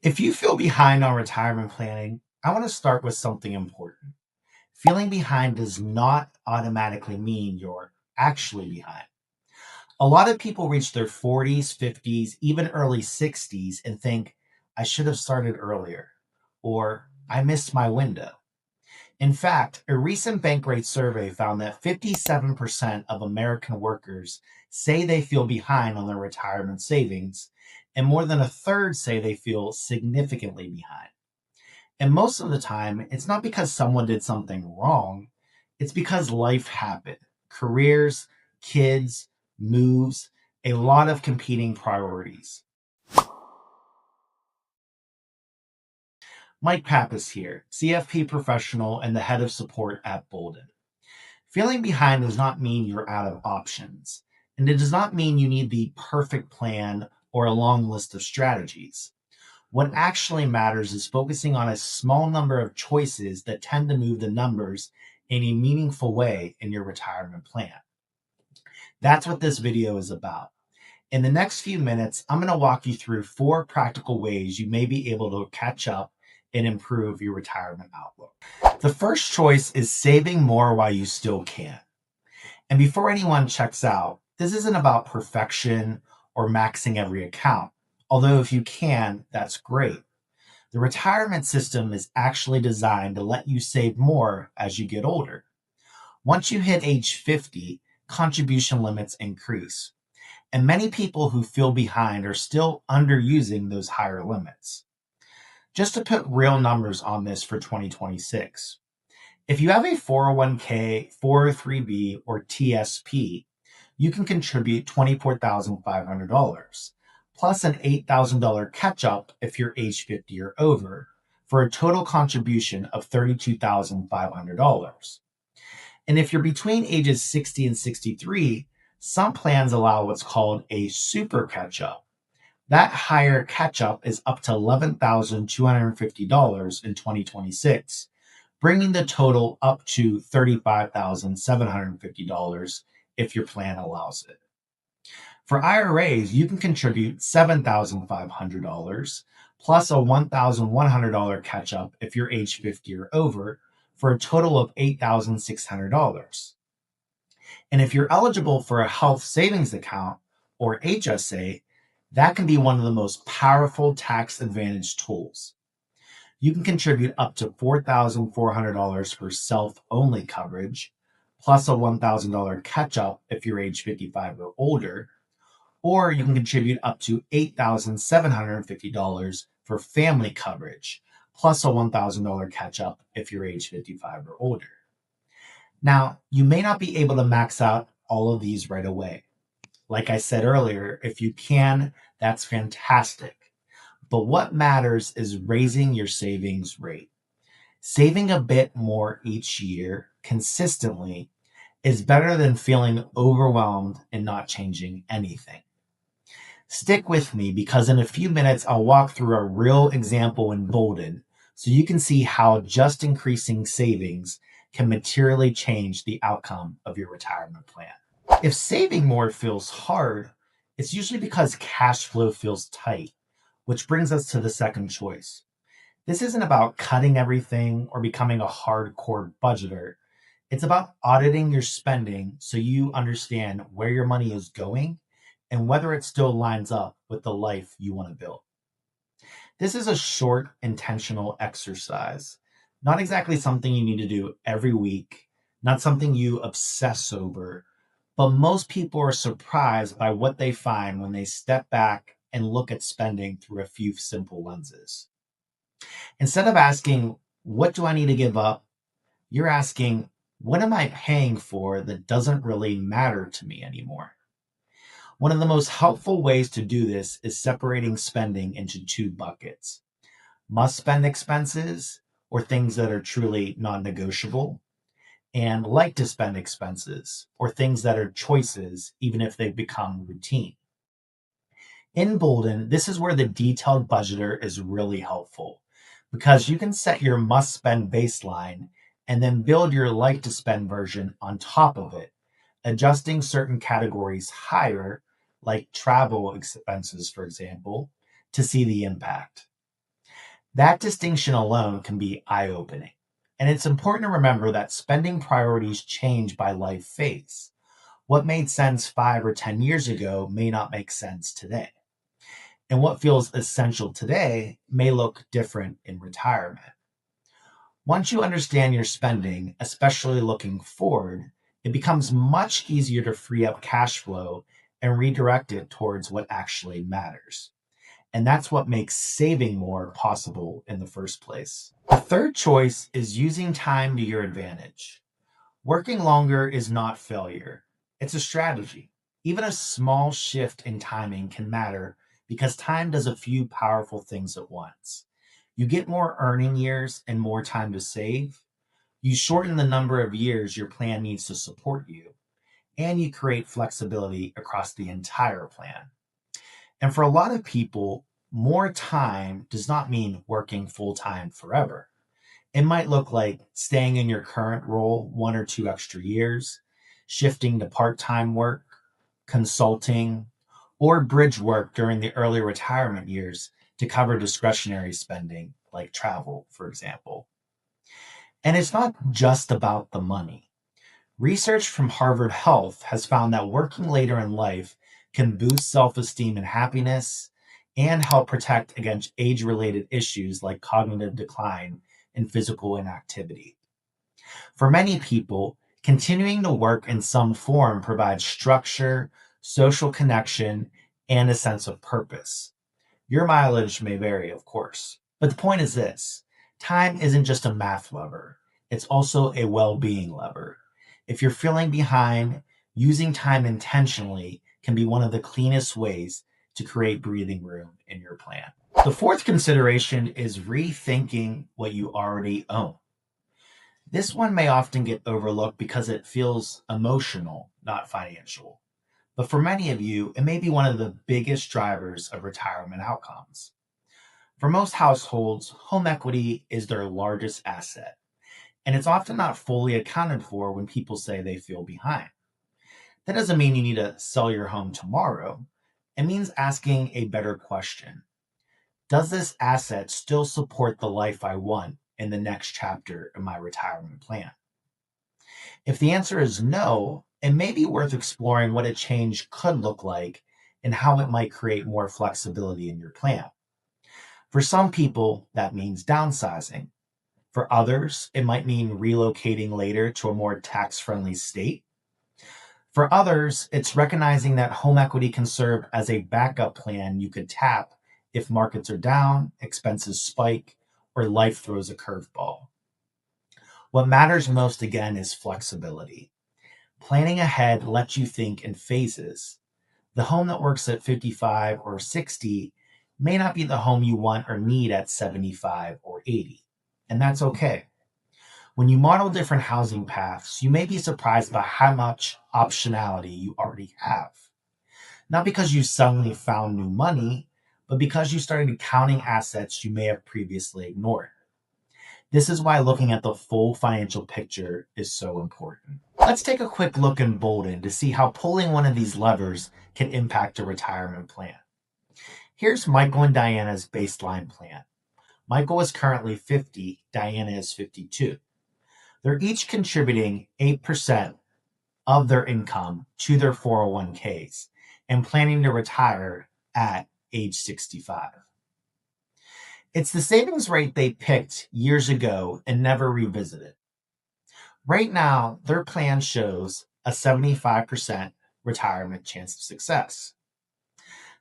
If you feel behind on retirement planning, I want to start with something important. Feeling behind does not automatically mean you're actually behind. A lot of people reach their 40s, 50s, even early 60s and think, I should have started earlier, or I missed my window. In fact, a recent Bankrate survey found that 57% of American workers say they feel behind on their retirement savings, and more than a third say they feel significantly behind. And most of the time, it's not because someone did something wrong, it's because life happened. Careers, kids, moves, a lot of competing priorities. Mike Pappis here, CFP professional and the head of support at Boldin. Feeling behind does not mean you're out of options, and it does not mean you need the perfect plan or a long list of strategies. What actually matters is focusing on a small number of choices that tend to move the numbers in a meaningful way in your retirement plan. That's what this video is about. In the next few minutes, I'm going to walk you through 4 practical ways you may be able to catch up and improve your retirement outlook. The first choice is saving more while you still can. And before anyone checks out, this isn't about perfection or maxing every account. Although if you can, that's great. The retirement system is actually designed to let you save more as you get older. Once you hit age 50, contribution limits increase. And many people who feel behind are still underusing those higher limits. Just to put real numbers on this for 2026, if you have a 401k, 403b, or TSP, you can contribute $24,500 plus an $8,000 catch up if you're age 50 or over, for a total contribution of $32,500. And if you're between ages 60 and 63, some plans allow what's called a super catch up. That higher catch up is up to $11,250 in 2026, bringing the total up to $35,750 if your plan allows it. For IRAs, you can contribute $7,500 plus a $1,100 catch up if you're age 50 or over, for a total of $8,600. And if you're eligible for a health savings account or HSA, that can be one of the most powerful tax advantage tools. You can contribute up to $4,400 for self-only coverage, plus a $1,000 catch-up if you're age 55 or older, or you can contribute up to $8,750 for family coverage, plus a $1,000 catch-up if you're age 55 or older. Now, you may not be able to max out all of these right away. Like I said earlier, if you can, that's fantastic. But what matters is raising your savings rate. Saving a bit more each year consistently is better than feeling overwhelmed and not changing anything. Stick with me because in a few minutes I'll walk through a real example in Boldin so you can see how just increasing savings can materially change the outcome of your retirement plan. If saving more feels hard, it's usually because cash flow feels tight, which brings us to the second choice. This isn't about cutting everything or becoming a hardcore budgeter. It's about auditing your spending so you understand where your money is going and whether it still lines up with the life you want to build. This is a short, intentional exercise, not exactly something you need to do every week, not something you obsess over, but most people are surprised by what they find when they step back and look at spending through a few simple lenses. Instead of asking, what do I need to give up? You're asking, what am I paying for that doesn't really matter to me anymore? One of the most helpful ways to do this is separating spending into 2 buckets: must spend expenses, or things that are truly non negotiable, and like to spend expenses, or things that are choices, even if they've become routine. In Bolden, this is where the detailed budgeter is really helpful because you can set your must spend baseline and then build your like to spend version on top of it, adjusting certain categories higher, like travel expenses, for example, to see the impact. That distinction alone can be eye-opening. And it's important to remember that spending priorities change by life phase. What made sense 5 or 10 years ago may not make sense today. And what feels essential today may look different in retirement. Once you understand your spending, especially looking forward, it becomes much easier to free up cash flow and redirect it towards what actually matters. And that's what makes saving more possible in the first place. The third choice is using time to your advantage. Working longer is not failure, it's a strategy. Even a small shift in timing can matter because time does a few powerful things at once. You get more earning years and more time to save. You shorten the number of years your plan needs to support you, and you create flexibility across the entire plan. And for a lot of people, more time does not mean working full time forever. It might look like staying in your current role 1 or 2 extra years, shifting to part time work, consulting, or bridge work during the early retirement years to cover discretionary spending like travel, for example. And it's not just about the money. Research from Harvard Health has found that working later in life can boost self esteem and happiness and help protect against age related issues like cognitive decline and physical inactivity. For many people, continuing to work in some form provides structure, social connection, and a sense of purpose. Your mileage may vary, of course, but the point is this: time isn't just a math lever, it's also a well being lever. If you're feeling behind, using time intentionally can be one of the cleanest ways to create breathing room in your plan. The fourth consideration is rethinking what you already own. This one may often get overlooked because it feels emotional, not financial. But for many of you, it may be one of the biggest drivers of retirement outcomes. For most households, home equity is their largest asset, and it's often not fully accounted for when people say they feel behind. That doesn't mean you need to sell your home tomorrow. It means asking a better question. Does this asset still support the life I want in the next chapter of my retirement plan? If the answer is no, it may be worth exploring what a change could look like and how it might create more flexibility in your plan. For some people, that means downsizing. For others, it might mean relocating later to a more tax friendly state. For others, it's recognizing that home equity can serve as a backup plan you could tap if markets are down, expenses spike, or life throws a curveball. What matters most again is flexibility. Planning ahead lets you think in phases. The home that works at 55 or 60 may not be the home you want or need at 75 or 80, and that's okay. When you model different housing paths, you may be surprised by how much optionality you already have. Not because you suddenly found new money, but because you started counting assets you may have previously ignored. This is why looking at the full financial picture is so important. Let's take a quick look in Boldin to see how pulling one of these levers can impact a retirement plan. Here's Michael and Diana's baseline plan. Michael is currently 50, Diana is 52. They're each contributing 8% of their income to their 401ks and planning to retire at age 65. It's the savings rate they picked years ago and never revisited. Right now, their plan shows a 75% retirement chance of success.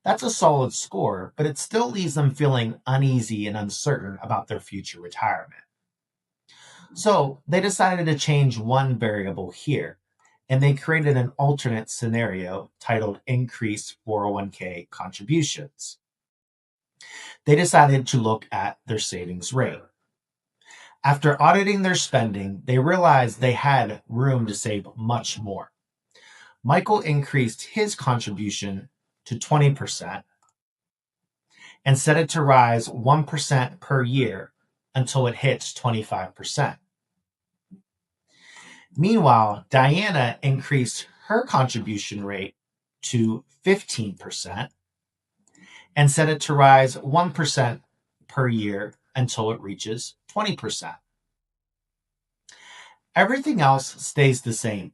That's a solid score, but it still leaves them feeling uneasy and uncertain about their future retirement. So they decided to change one variable here, and they created an alternate scenario titled Increased 401k Contributions. They decided to look at their savings rate. After auditing their spending, they realized they had room to save much more. Michael increased his contribution to 20% and set it to rise 1% per year until it hits 25%. Meanwhile, Diana increased her contribution rate to 15% and set it to rise 1% per year until it reaches 20%. Everything else stays the same.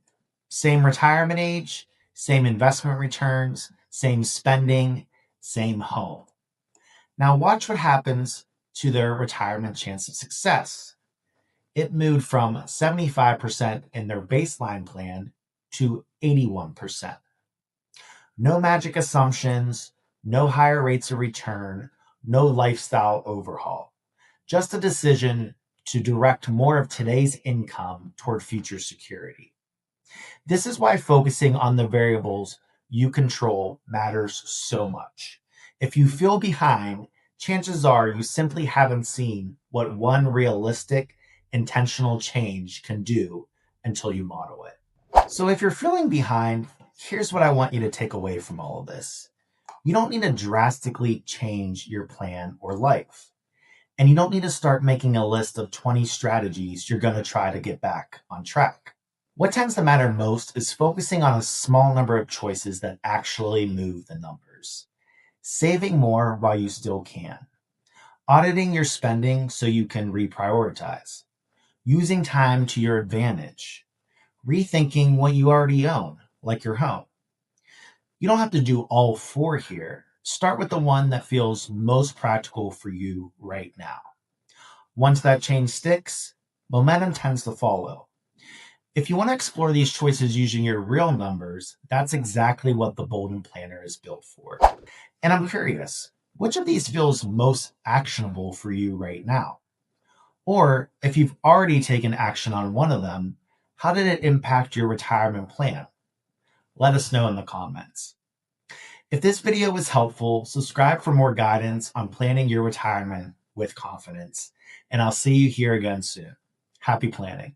Same retirement age, same investment returns, same spending, same home. Now watch what happens to their retirement chance of success. It moved from 75% in their baseline plan to 81%. No magic assumptions, no higher rates of return, no lifestyle overhaul. Just a decision to direct more of today's income toward future security. This is why focusing on the variables you control matters so much. If you feel behind, chances are you simply haven't seen what one realistic, intentional change can do until you model it. So if you're feeling behind, here's what I want you to take away from all of this. You don't need to drastically change your plan or life. And you don't need to start making a list of 20 strategies you're going to try to get back on track. What tends to matter most is focusing on a small number of choices that actually move the numbers. Saving more while you still can. Auditing your spending so you can reprioritize. Using time to your advantage. Rethinking what you already own, like your home. You don't have to do all 4 here. Start with the one that feels most practical for you right now. Once that change sticks, momentum tends to follow. If you want to explore these choices using your real numbers, that's exactly what the Boldin Planner is built for. And I'm curious, which of these feels most actionable for you right now? Or if you've already taken action on one of them, how did it impact your retirement plan? Let us know in the comments. If this video was helpful, subscribe for more guidance on planning your retirement with confidence. And I'll see you here again soon. Happy planning.